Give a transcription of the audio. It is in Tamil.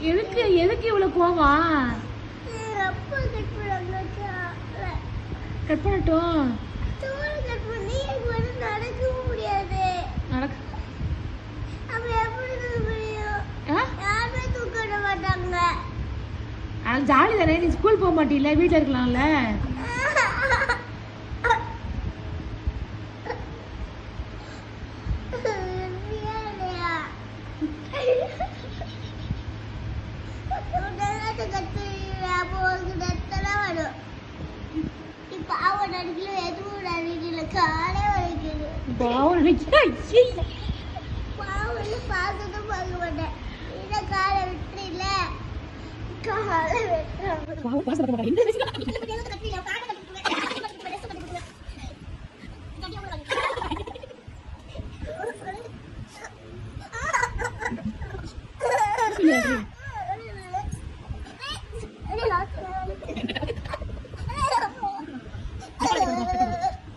எதுக்கு எதுக்கு இவ்வளவு கோவமா? கட் பண்ணட்டும். நடக்கவும் முடியாது. தூக்க மாட்டாங்க. ஜாலி தானே, நீ ஸ்கூல் போக மாட்டீல்ல, வீட்டுல இருக்கலாம்ல. காலை